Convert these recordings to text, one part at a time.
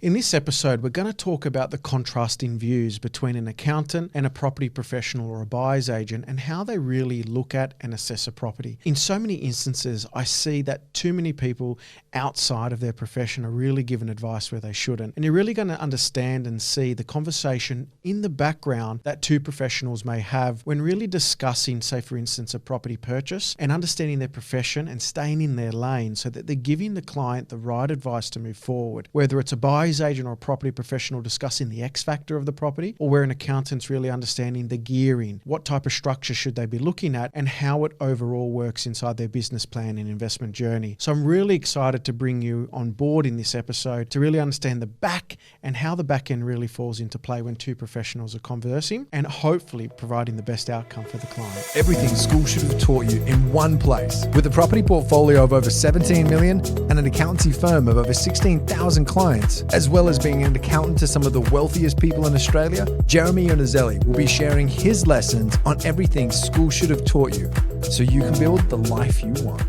In this episode, we're going to talk about the contrasting views between an accountant and a property professional or a buyer's agent and how they really look at and assess a property. In so many instances, I see that too many people outside of their profession are really given advice where they shouldn't. And you're really going to understand and see the conversation in the background that two professionals may have when really discussing, say, for instance, a property purchase and understanding their profession and staying in their lane so that they're giving the client the right advice to move forward. Whether it's a buyer's agent or a property professional discussing the X factor of the property, or where an accountant's really understanding the gearing, what type of structure should they be looking at, and how it overall works inside their business plan and investment journey. So I'm really excited to bring you on board in this episode to really understand the back and how the back end really falls into play when two professionals are conversing and hopefully providing the best outcome for the client. Everything school should have taught you in one place. With a property portfolio of over 17 million and an accountancy firm of over 16,000 clients, as well as being an accountant to some of the wealthiest people in Australia, Jeremy Iannuzzelli will be sharing his lessons on everything school should have taught you so you can build the life you want.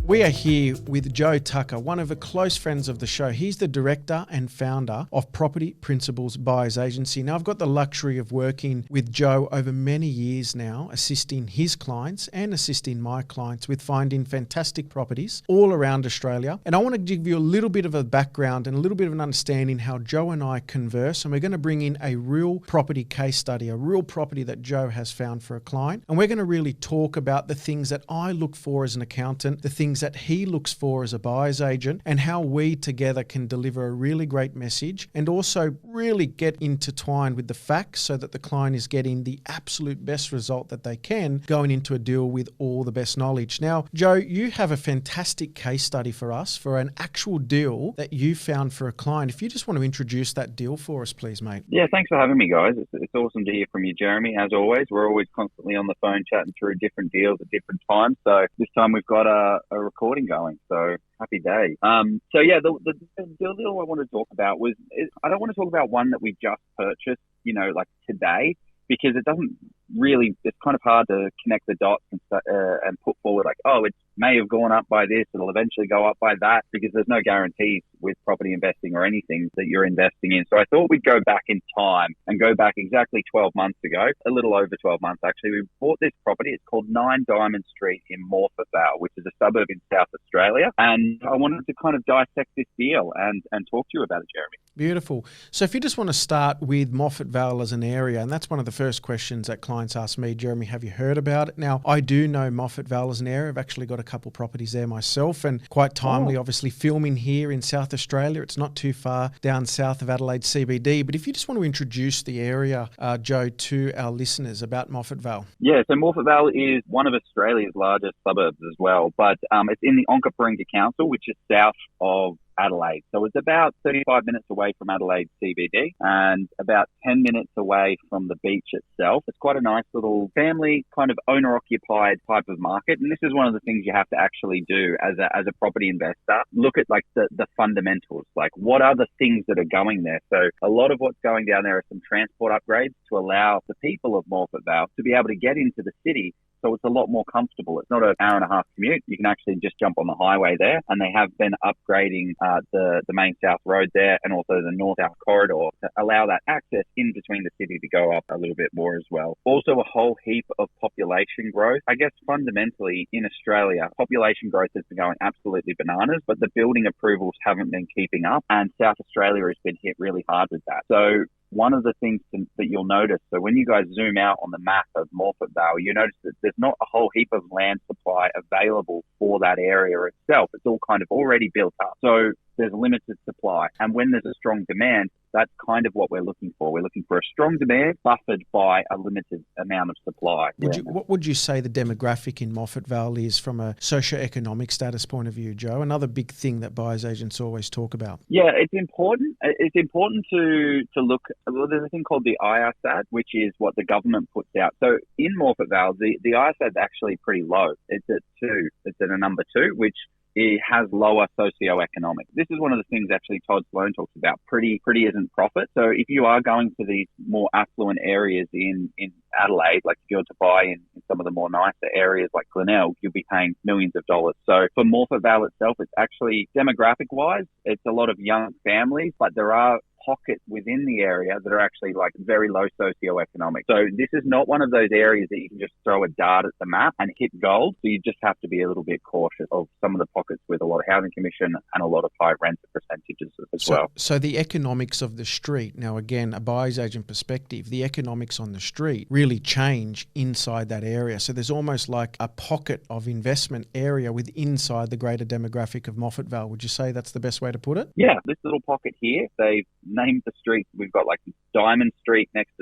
We are here with Joe Tucker, one of the close friends of the show. He's the director and founder of Property Principles Buyers Agency. Now, I've got the luxury of working with Joe over many years now, assisting his clients and assisting my clients with finding fantastic properties all around Australia. And I want to give you a little bit of a background and a little bit of an understanding how Joe and I converse. And we're going to bring in a real property case study, a real property that Joe has found for a client. And we're going to really talk about the things that I look for as an accountant, the things that he looks for as a buyer's agent, and how we together can deliver a really great message and also really get intertwined with the facts so that the client is getting the absolute best result that they can going into a deal with all the best knowledge. Now, Joe, you have a fantastic case study for us for an actual deal that you found for a client. If you just want to introduce that deal for us, please, mate. Yeah, thanks for having me, guys. It's awesome to hear from you, Jeremy. As always, we're always constantly on the phone chatting through different deals at different times. So this time we've got a recording going. So happy day. The deal I want to talk about I don't want to talk about one that we just purchased, like today, because it doesn't really, it's kind of hard to connect the dots and put forward like, oh, it may have gone up by this, it'll eventually go up by that, because there's no guarantees with property investing or anything that you're investing in. So I thought we'd go back in time and go back exactly 12 months ago, a little over 12 months actually. We bought this property. It's called 9 Diamond Street in Morphett, Vale, which is a suburb in South Australia. And I wanted to kind of dissect this deal and talk to you about it, Jeremy. Beautiful. So if you just want to start with Morphett Vale as an area, and that's one of the first questions that clients ask me, Jeremy, have you heard about it? Now, I do know Morphett Vale as an area. I've actually got a couple properties there myself, and quite timely, obviously filming here in South Australia. It's not too far down south of Adelaide CBD. But if you just want to introduce the area, Joe, to our listeners about Morphett Vale. Yeah, so Morphett Vale is one of Australia's largest suburbs as well, but it's in the Onkaparinga Council, which is south of Adelaide. So it's about 35 minutes away from Adelaide CBD and about 10 minutes away from the beach itself. It's quite a nice little family kind of owner-occupied type of market. And this is one of the things you have to actually do as a property investor. Look at like the fundamentals, like what are the things that are going there? So a lot of what's going down there are some transport upgrades to allow the people of Morphett Vale to be able to get into the city. So it's a lot more comfortable. It's not an hour and a half commute. You can actually just jump on the highway there. And they have been upgrading the main south road there and also the north-south corridor to allow that access in between the city to go up a little bit more as well. Also a whole heap of population growth. I guess fundamentally in Australia, population growth has been going absolutely bananas, but the building approvals haven't been keeping up. And South Australia has been hit really hard with that. So one of the things that you'll notice, so when you guys zoom out on the map of Morphett Vale, you notice that there's not a whole heap of land supply available for that area itself. It's all kind of already built up. So there's limited supply. And when there's a strong demand, that's kind of what we're looking for. We're looking for a strong demand buffered by a limited amount of supply. What would you say the demographic in Morphett Vale is from a socio-economic status point of view, Joe? Another big thing that buyers agents always talk about. Yeah, it's important. It's important to look. Well, there's a thing called the IRSAD, which is what the government puts out. So in Morphett Vale, the IRSAD is actually pretty low. It's at 2. It's at a number 2, which it has lower socioeconomic. This is one of the things actually Todd Sloan talks about. Pretty isn't profit. So if you are going to these more affluent areas in Adelaide, like if you're to buy in some of the more nicer areas like Glenelg, you'll be paying millions of dollars. So for Morphett Vale itself, it's actually demographic-wise, it's a lot of young families, but there are pockets within the area that are actually like very low socioeconomic. So this is not one of those areas that you can just throw a dart at the map and hit gold. So you just have to be a little bit cautious of some of the pockets with a lot of housing commission and a lot of high rent percentages as well. So the economics of the street, now again, a buyer's agent perspective, the economics on the street really change inside that area. So there's almost like a pocket of investment area inside the greater demographic of Morphett Vale. Would you say that's the best way to put it? Yeah, this little pocket here, they've named the streets. We've got like Diamond Street next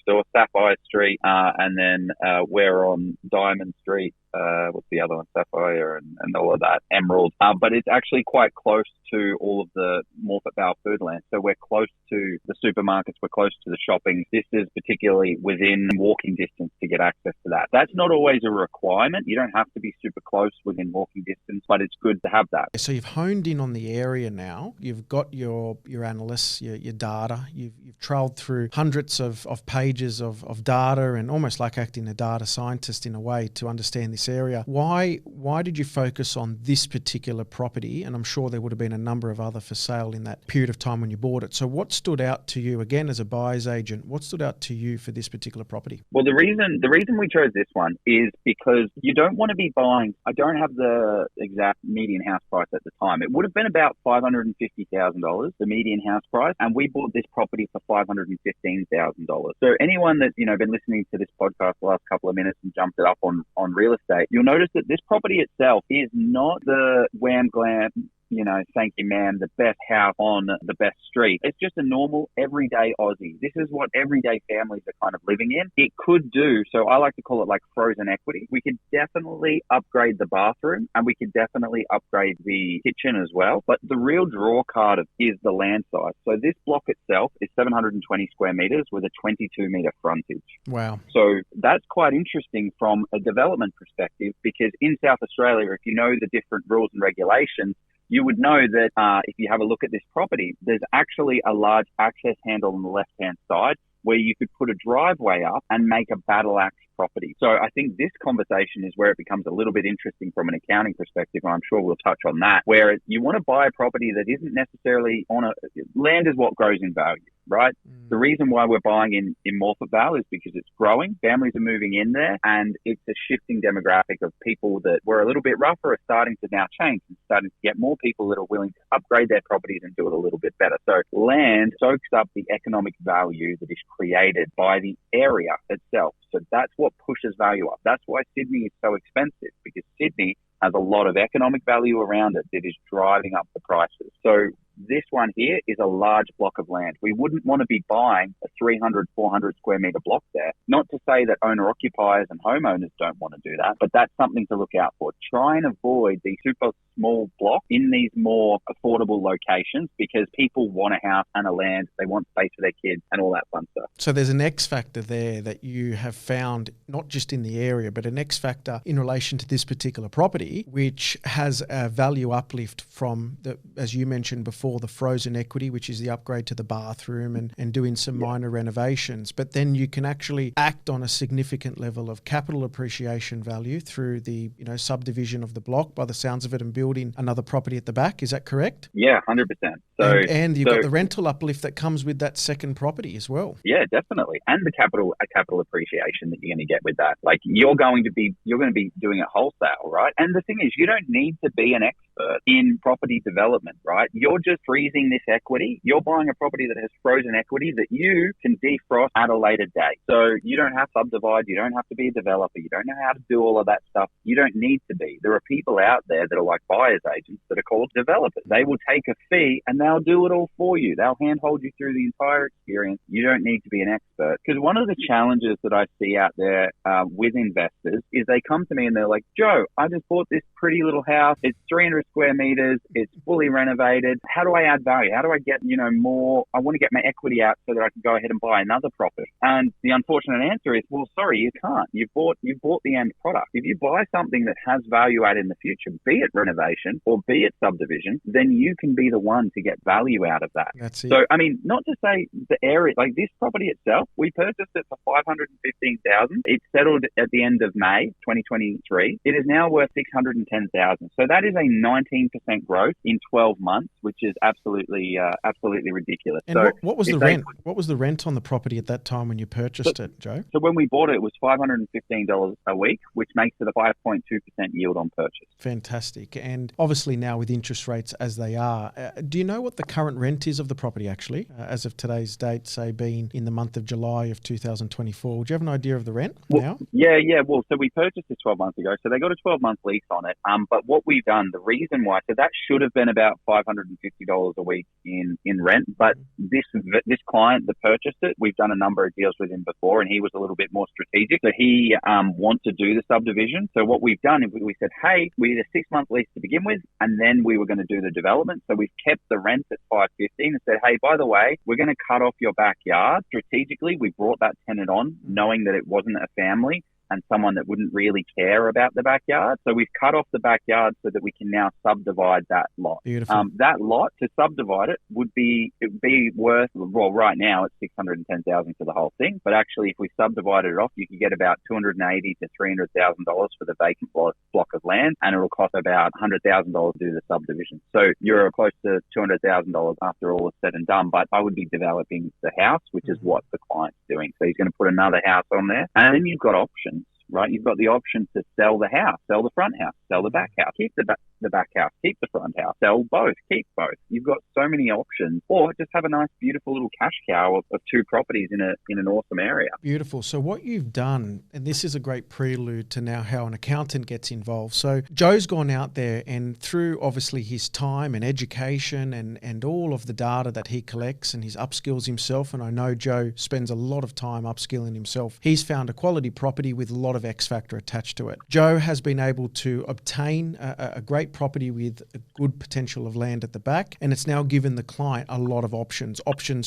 door, Sapphire Street, and then we're on Diamond Street. What's the other one? Sapphire and all of that, Emerald. But it's actually quite close to all of the Morphett Vale foodland. So we're close to the supermarkets, we're close to the shopping. This is particularly within walking distance to get access to that. That's not always a requirement. You don't have to be super close within walking distance, but it's good to have that. So you've honed in on the area now. You've got your analysts, your data. You've trailed through hundreds of pages of data and almost like acting a data scientist in a way to understand this area. Why did you focus on this particular property? And I'm sure there would have been a number of other for sale in that period of time when you bought it. So what stood out to you, again, as a buyer's agent, what stood out to you for this particular property? Well, the reason we chose this one is because you don't want to be buying, I don't have the exact median house price at the time. It would have been about $550,000, the median house price, and we bought this property for $515,000. So anyone that's, been listening to this podcast the last couple of minutes and jumped it up on real estate, you'll notice that this property itself is not the wham glam, thank you, ma'am, the best house on the best street. It's just a normal, everyday Aussie. This is what everyday families are kind of living in. It could do, so I like to call it like frozen equity. We could definitely upgrade the bathroom and we could definitely upgrade the kitchen as well. But the real draw card is the land size. So this block itself is 720 square meters with a 22 meter frontage. Wow. So that's quite interesting from a development perspective, because in South Australia, if you know the different rules and regulations, you would know that if you have a look at this property, there's actually a large access handle on the left-hand side where you could put a driveway up and make a battle axe property. So I think this conversation is where it becomes a little bit interesting from an accounting perspective, and I'm sure we'll touch on that, where you want to buy a property that isn't necessarily land is what grows in value, right? The reason why we're buying in Morphett Vale is because it's growing, families are moving in there, and it's a shifting demographic of people that were a little bit rougher are starting to now change and starting to get more people that are willing to upgrade their properties and do it a little bit better. So land soaks up the economic value that is created by the area itself. So that's what pushes value up. That's why Sydney is so expensive, because Sydney has a lot of economic value around it that is driving up the prices. So this one here is a large block of land. We wouldn't want to be buying a 300, 400 square meter block there. Not to say that owner-occupiers and homeowners don't want to do that, but that's something to look out for. Try and avoid the super small block in these more affordable locations, because people want a house and a land. They want space for their kids and all that fun stuff. So there's an X factor there that you have found, not just in the area, but an X factor in relation to this particular property, which has a value uplift from, as you mentioned before, the frozen equity, which is the upgrade to the bathroom and doing some minor renovations. But then you can actually act on a significant level of capital appreciation value through the subdivision of the block, by the sounds of it, and building another property at the back. Is that correct? Yeah, 100%. And you've got the rental uplift that comes with that second property as well. Yeah, definitely. And the capital appreciation that you're going to get with that. Like you're going to be doing it wholesale, right? And the thing is, you don't need to be an expert in property development, right? You're just freezing this equity. You're buying a property that has frozen equity that you can defrost at a later date. So you don't have to subdivide. You don't have to be a developer. You don't know how to do all of that stuff. You don't need to be. There are people out there that are like buyer's agents that are called developers. They will take a fee and they'll do it all for you. They'll handhold you through the entire experience. You don't need to be an expert. Because one of the challenges that I see out there with investors is they come to me and they're like, Joe, I just bought this pretty little house. It's 300 square meters. It's fully renovated. How how do I add value? How do I get, more? I want to get my equity out so that I can go ahead and buy another property. And the unfortunate answer is, well, sorry, you can't. You've bought the end product. If you buy something that has value add in the future, be it renovation or be it subdivision, then you can be the one to get value out of that. That's it. So, I mean, not to say the area, like this property itself, we purchased it for $515,000. It settled at the end of May 2023. It is now worth $610,000. So that is a 19% growth in 12 months, which is absolutely ridiculous. And so what was the rent? What was the rent on the property at that time when you purchased it, Joe? So when we bought it, it was $515 a week, which makes it a 5.2% yield on purchase. Fantastic. And obviously now with interest rates as they are, do you know what the current rent is of the property actually, as of today's date, say being in the month of July of 2024? Would you have an idea of the rent now? Yeah. Well, so we purchased it 12 months ago. So they got a 12-month lease on it. But what we've done, the reason why, so that should have been about $550 a week in rent. But this client that purchased it, we've done a number of deals with him before, and he was a little bit more strategic. So he wants to do the subdivision. So what we've done is we said, hey, we did a 6-month lease to begin with, and then we were going to do the development. So we've kept the rent at $515 and said, hey, by the way, we're going to cut off your backyard. Strategically, we brought that tenant on, knowing that it wasn't a family and someone that wouldn't really care about the backyard. So we've cut off the backyard so that we can now subdivide that lot. Beautiful. That lot, to subdivide it, would be worth, well, right now it's $610,000 for the whole thing. But actually, if we subdivided it off, you could get about $280,000 to $300,000 for the vacant block of land, and it'll cost about $100,000 to do the subdivision. So you're close to $200,000 after all is said and done. But I would be developing the house, which is what the client's doing. So he's going to put another house on there, and then you've got options. Right, you've got the option to sell the house, sell the front house, sell the back house, keep the back house, keep the front house, sell both, keep both. You've got so many options, or just have a nice, beautiful little cash cow of 2 properties in an awesome area. Beautiful. So what you've done, and this is a great prelude to now how an accountant gets involved. So Joe's gone out there and through obviously his time and education and all of the data that he collects, and he's upskills himself. And I know Joe spends a lot of time upskilling himself. He's found a quality property with a lot of X factor attached to it. Joe has been able to obtain a great property with a good potential of land at the back, and it's now given the client a lot of options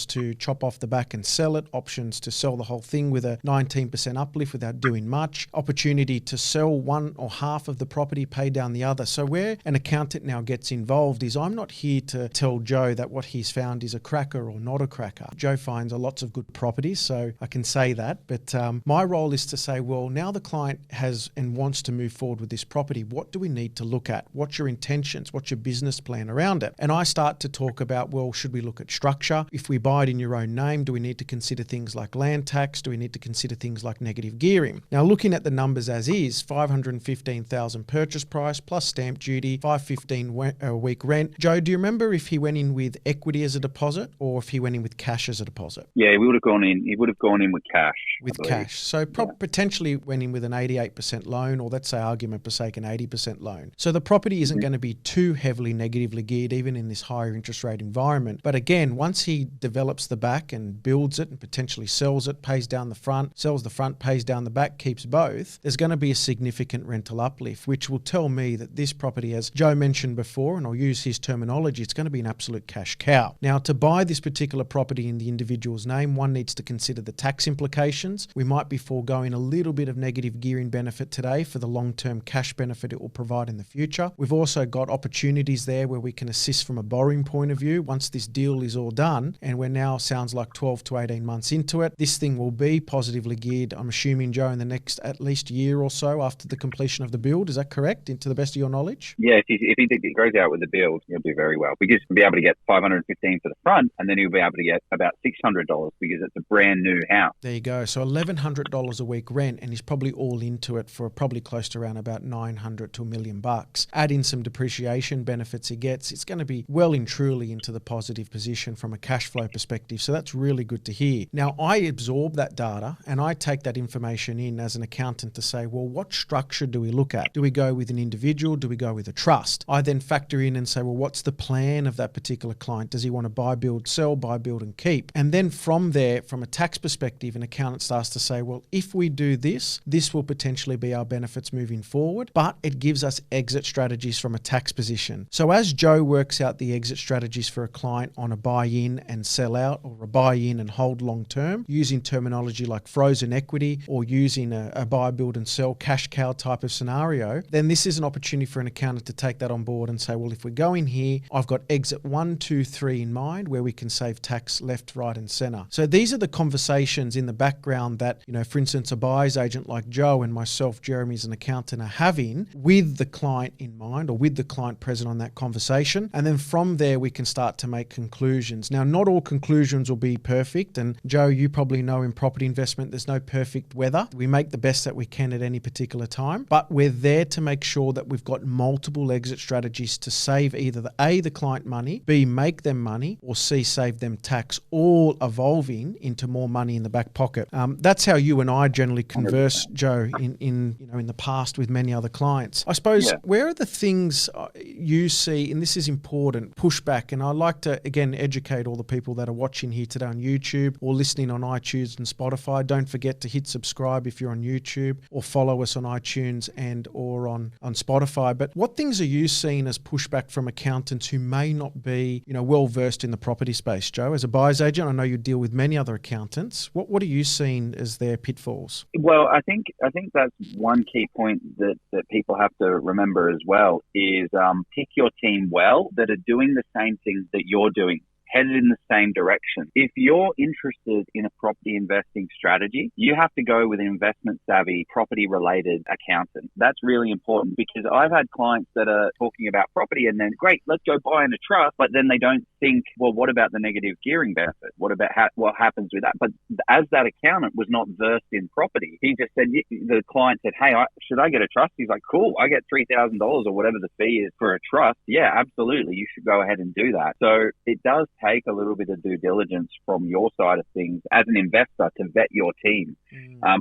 to chop off the back and sell it, options to sell the whole thing with a 19% uplift without doing much, opportunity to sell one or half of the property, pay down the other. So where an accountant now gets involved is, I'm not here to tell Joe that what he's found is a cracker or not a cracker. Joe finds lots of good properties, so I can say that, but my role is to say, well, now the client has and wants to move forward with this property, what do we need to look at? What's your intentions? What's your business plan around it? And I start to talk about, well, should we look at structure? If we buy it in your own name, do we need to consider things like land tax? Do we need to consider things like negative gearing? Now, looking at the numbers as is, $515,000 purchase price plus stamp duty, $515 a week rent. Joe, do you remember if he went in with equity as a deposit or if he went in with cash as a deposit? Yeah, he would have gone in with cash. With cash. So potentially went in with an 88% loan, or let's say argument for sake, an 80% loan. So the property isn't going to be too heavily negatively geared even in this higher interest rate environment. But again, once he develops the back and builds it and potentially sells it, pays down the front, sells the front, pays down the back, keeps both, there's going to be a significant rental uplift, which will tell me that this property, as Joe mentioned before, and I'll use his terminology, it's going to be an absolute cash cow. Now, to buy this particular property in the individual's name, one needs to consider the tax implications. We might be foregoing a little bit of negative gearing benefit today for the long-term cash benefit it will provide in the future. We've also got opportunities there where we can assist from a borrowing point of view once this deal is all done, and we're now, sounds like 12 to 18 months into it. This thing will be positively geared, I'm assuming, Joe, in the next at least year or so after the completion of the build. Is that correct, to the best of your knowledge? Yeah, if he goes out with the build, he'll do very well, because he'll be able to get $515 for the front, and then he'll be able to get about $600 because it's a brand new house. There you go. So $1,100 a week rent, and he's probably all into it for probably close to around about $900 to $1 million. Add in some depreciation benefits he gets, it's going to be well and truly into the positive position from a cash flow perspective. So that's really good to hear. Now, I absorb that data and I take that information in as an accountant to say, well, what structure do we look at? Do we go with an individual? Do we go with a trust? I then factor in and say, well, what's the plan of that particular client? Does he want to buy, build, sell, buy, build, and keep? And then from there, from a tax perspective, an accountant starts to say, well, if we do this this will potentially be our benefits moving forward, but it gives us exit strategies from a tax position. So as Joe works out the exit strategies for a client on a buy in and sell out, or a buy in and hold long term, using terminology like frozen equity or using a buy, build and sell cash cow type of scenario, then this is an opportunity for an accountant to take that on board and say, well, if we're going here, I've got exit 1, 2, 3 in mind where we can save tax left, right and center. So these are the conversations in the background that, for instance, a buyer's agent like Joe and myself, Jeremy, as an accountant, are having with the client in mind, or with the client present on that conversation. And then from there, we can start to make conclusions. Now, not all conclusions will be perfect. And Joe, you probably know in property investment, there's no perfect weather. We make the best that we can at any particular time, but we're there to make sure that we've got multiple exit strategies to save either the client money, B, make them money, or C, save them tax, all evolving into more money in the back pocket. That's how you and I generally converse, 100%. Joe, in the past with many other clients. I suppose, where are the things you see, and this is important, pushback, and I like to, again, educate all the people that are watching here today on YouTube or listening on iTunes and Spotify. Don't forget to hit subscribe if you're on YouTube, or follow us on iTunes and or on Spotify. But what things are you seeing as pushback from accountants who may not be, well versed in the property space, Joe? As a buyer's agent, I know you deal with many other accountants. What are you seeing as their pitfalls? Well, I think that's one key point that people have to remember as well is pick your team well that are doing the same things that you're doing, headed in the same direction. If you're interested in a property investing strategy, you have to go with an investment savvy, property related accountant. That's really important, because I've had clients that are talking about property and then, great, let's go buy in a trust, but then they don't think, well, what about the negative gearing benefit? What about what happens with that? But as that accountant was not versed in property, he just said, the client said, hey, should I get a trust? He's like, cool, I get $3,000 or whatever the fee is for a trust. Yeah, absolutely. You should go ahead and do that. So it does take a little bit of due diligence from your side of things as an investor to vet your team.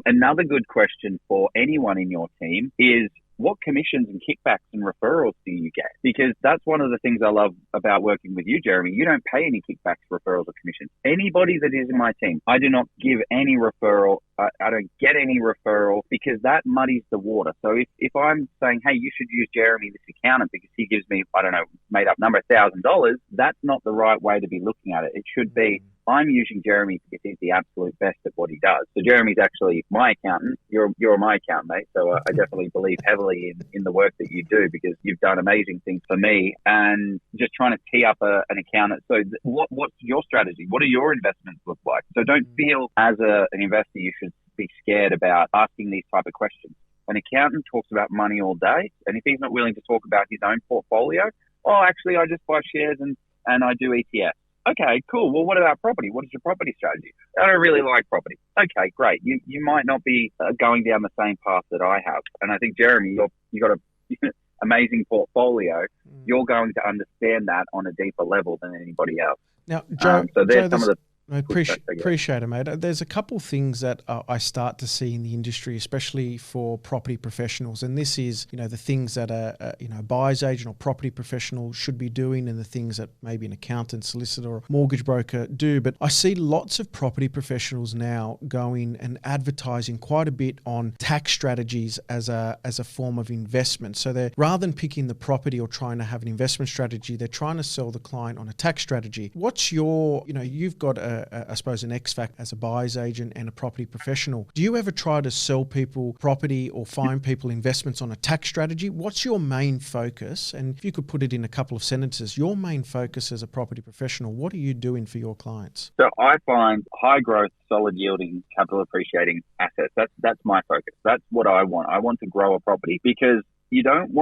Another good question for anyone in your team is, what commissions and kickbacks and referrals do you get? Because that's one of the things I love about working with you, Jeremy. You don't pay any kickbacks, referrals, or commissions. Anybody that is in my team, I do not give any referral. I don't get any referral, because that muddies the water. So if I'm saying, hey, you should use Jeremy, this accountant, because he gives me, I don't know, made up number, $1,000, that's not the right way to be looking at it. It should be, I'm using Jeremy because he's the absolute best at what he does. So Jeremy's actually my accountant. You're my accountant, mate. So I definitely believe heavily in the work that you do, because you've done amazing things for me. And just trying to tee up an accountant. So what's your strategy? What do your investments look like? So don't feel as an investor you should be scared about asking these type of questions. An accountant talks about money all day, and if he's not willing to talk about his own portfolio, actually I just buy shares and I do ETFs. Okay, cool. Well, what about property? What is your property strategy? I don't really like property. Okay, great. You might not be going down the same path that I have. And I think, Jeremy, you got a amazing portfolio. You're going to understand that on a deeper level than anybody else. Now, Joe, so there's some of the... I appreciate it, mate. There's a couple things that I start to see in the industry, especially for property professionals. And this is, the things that a buyer's agent or property professional should be doing, and the things that maybe an accountant, solicitor or mortgage broker do. But I see lots of property professionals now going and advertising quite a bit on tax strategies as a form of investment. So they're, rather than picking the property or trying to have an investment strategy, they're trying to sell the client on a tax strategy. What's your, you've got I suppose an X factor as a buyer's agent and a property professional. Do you ever try to sell people property or find people investments on a tax strategy? What's your main focus? And if you could put it in a couple of sentences, your main focus as a property professional, what are you doing for your clients? So I find high growth, solid yielding, capital appreciating assets. That's my focus. That's what I want. I want to grow a property, because you don't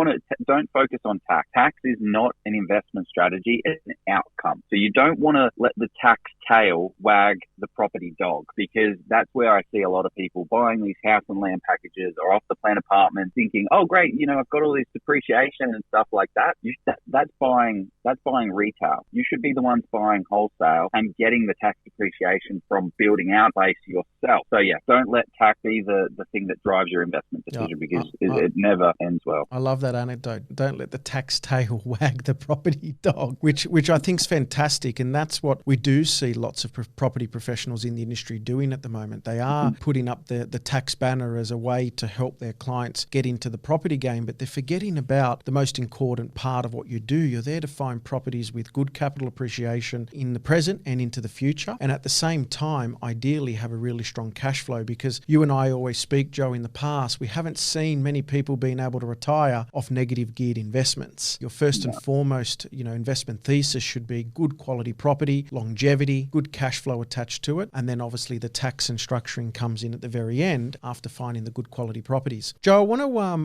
focus on tax. Tax is not an investment strategy, it's an outcome. So you don't want to let the tax tail wag the property dog, because that's where I see a lot of people buying these house and land packages or off the plan apartments thinking, oh great, I've got all this depreciation and stuff like that. That's buying retail. You should be the ones buying wholesale and getting the tax depreciation from building out base yourself. So yeah, don't let tax be the thing that drives your investment decision, because it never ends well. well. I love that anecdote. Don't let the tax tail wag the property dog, which I think is fantastic. And that's what we do see lots of property professionals in the industry doing at the moment. They are putting up the tax banner as a way to help their clients get into the property game, but they're forgetting about the most important part of what you do. You're there to find properties with good capital appreciation in the present and into the future. And at the same time, ideally have a really strong cash flow, because you and I always speak, Joe, in the past, we haven't seen many people being able to retire off negative geared investments. Your first and foremost, investment thesis should be good quality property, longevity, good cash flow attached to it. And then obviously the tax and structuring comes in at the very end after finding the good quality properties. Joe,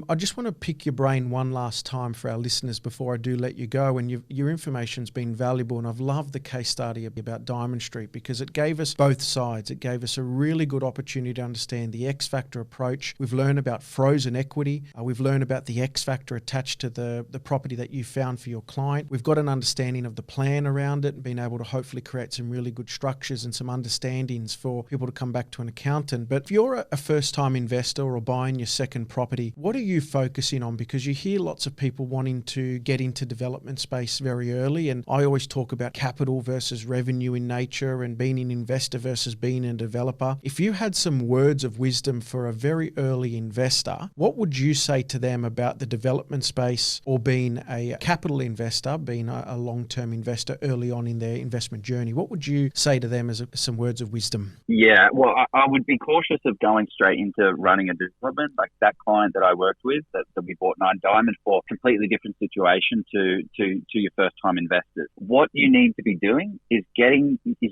I just want to pick your brain one last time for our listeners before I do let you go. And your information's been valuable. And I've loved the case study about Diamond Street, because it gave us both sides. It gave us a really good opportunity to understand the X factor approach. We've learned about frozen equity. We've learned about the X factor attached to the property that you found for your client. We've got an understanding of the plan around it and been able to hopefully create some really good structures and some understandings for people to come back to an accountant. But if you're a first-time investor or buying your second property, what are you focusing on? Because you hear lots of people wanting to get into development space very early. And I always talk about capital versus revenue in nature and being an investor versus being a developer. If you had some words of wisdom for a very early investor, what would you say to them about the development space, or being a capital investor, being a long-term investor early on in their investment journey? What would you say to them as some words of wisdom? Yeah, well, I would be cautious of going straight into running a development. Like that client that I worked with that we bought 9 Diamond for, completely different situation to your first-time investors. What you need to be doing is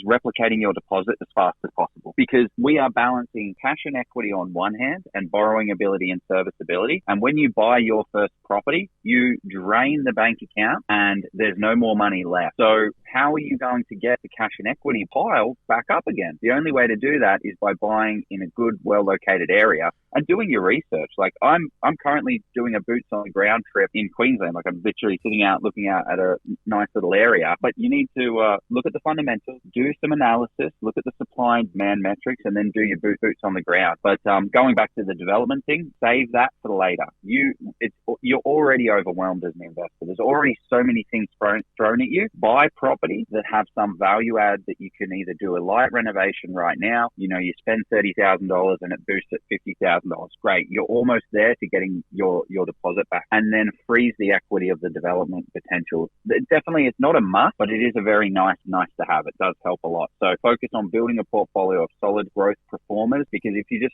replicating your deposit as fast as possible, because we are balancing cash and equity on one hand and borrowing ability and serviceability. And when you buy your first property, you drain the bank account and there's no more money left. So how are you going to get the cash and equity pile back up again? The only way to do that is by buying in a good, well-located area and doing your research. Like I'm currently doing a boots on the ground trip in Queensland. Like I'm literally sitting out, looking out at a nice little area. But you need to look at the fundamentals, do some analysis, look at the supply and demand metrics, and then do your boots on the ground. But going back to the development thing, save that for later. You're already overwhelmed as an investor. There's already so many things thrown at you. Buy properties that have some value add that you can either do a light renovation right now. You spend $30,000 and it boosts at $50,000. Great. You're almost there to getting your deposit back, and then freeze the equity of the development potential. Definitely, it's not a must, but it is a very nice to have. It does help a lot. So focus on building a portfolio of solid growth performers, because if you're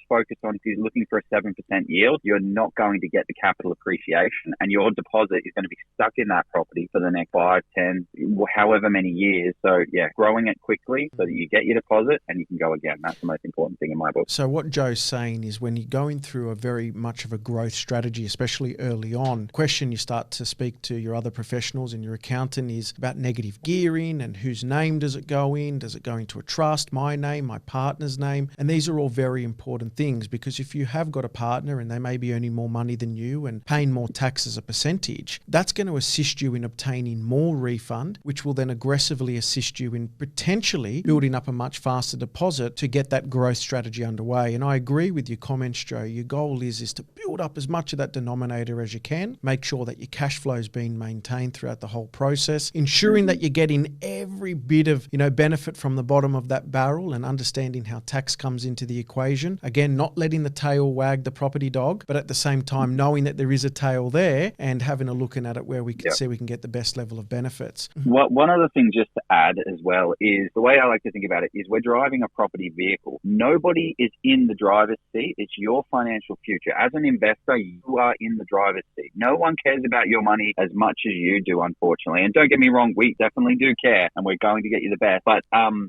looking for a 7% yield, you're not going to get the capital appreciation, and your deposit is going to be stuck in that property for the next 5, 10, however many years. So yeah, growing it quickly so that you get your deposit and you can go again. That's the most important thing in my book. So what Joe's saying is, when you're going through a very much of a growth strategy, especially early on, question you start to speak to your other professionals and your accountant is about negative gearing and whose name does it go in? Does it go into a trust, my name, my partner's name? And these are all very important things, because if you have got a partner and they may be earning more money than you and paying more tax as a percentage, that's going to assist you in obtaining more refund, which will then aggressively assist you in potentially building up a much faster deposit to get that growth strategy underway. And I agree with your comments, Joe. Your goal is to build up as much of that denominator as you can. Make sure that your cash flow is being maintained throughout the whole process, ensuring that you're getting every bit of benefit from the bottom of that barrel, and understanding how tax comes into the equation. Again, not letting the tail wag the property dog, but at the same time knowing that there is a tail there and having a look at it where we can see we can get the best level of benefits. One other thing just to add as well is, the way I like to think about it is, we're driving a property vehicle. Nobody is in the driver's seat. It's your financial future. As an investor, you are in the driver's seat. No one cares about your money as much as you do, unfortunately. And don't get me wrong, we definitely do care, and we're going to get you the best. But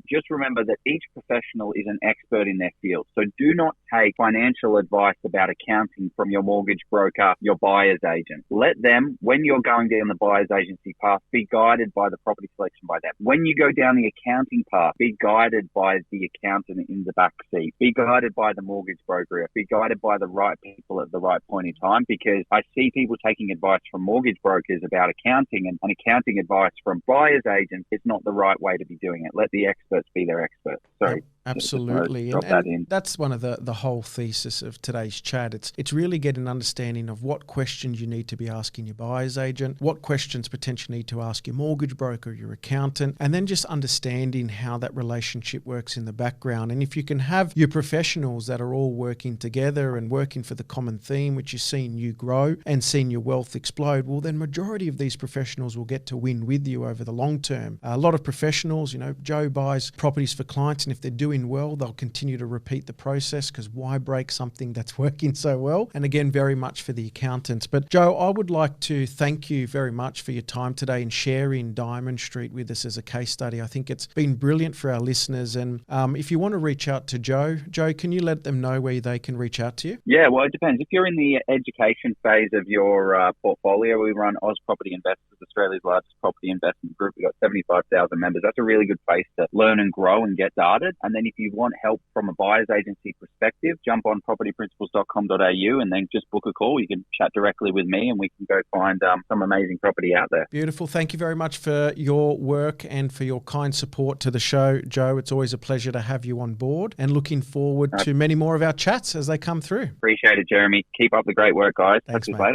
just remember that each professional is an expert in their field. So do not take financial advice about accounting from your mortgage broker, your buyer's agent. Let them, when you're going down the buyer's agency path, be guided by the property selection by them. When you go down the accounting path, be guided by the accountant in the back seat. Be guided by the mortgage broker. Be guided by the right people at the right point in time, because I see people taking advice from mortgage brokers about accounting, and accounting advice from buyer's agents is not the right way to be doing it. Let the experts be their experts. Sorry. Absolutely. Drop that in. That's one of the whole thesis of today's chat. It's really getting an understanding of what questions you need to be asking your buyer's agent, what questions potentially need to ask your mortgage broker, your accountant, and then just understanding how that relationship works in the background. And if you can have your professionals that are all working together and working for the common theme, which is seeing you grow and seeing your wealth explode, well, then majority of these professionals will get to win with you over the long term. A lot of professionals, Joe buys properties for clients, and if they're doing well, they'll continue to repeat the process, because why break something that's working so well? And again, very much for the accountants. But Joe, I would like to thank you very much for your time today and sharing Diamond Street with us as a case study. I think it's been brilliant for our listeners. And if you want to reach out to Joe, can you let them know where they can reach out to you? Yeah, well, it depends. If you're in the education phase of your portfolio, we run Oz Property Investors, Australia's largest property investment group. We've got 75,000 members. That's a really good place to learn and grow and get started. And then if you want help from a buyer's agency perspective, jump on propertyprinciples.com.au and then just book a call. You can chat directly with me and we can go find some amazing property out there. Beautiful. Thank you very much for your work and for your kind support to the show, Joe. It's always a pleasure to have you on board, and looking forward to many more of our chats as they come through. Appreciate it, Jeremy. Keep up the great work, guys. Thanks, Talk to you mate. later.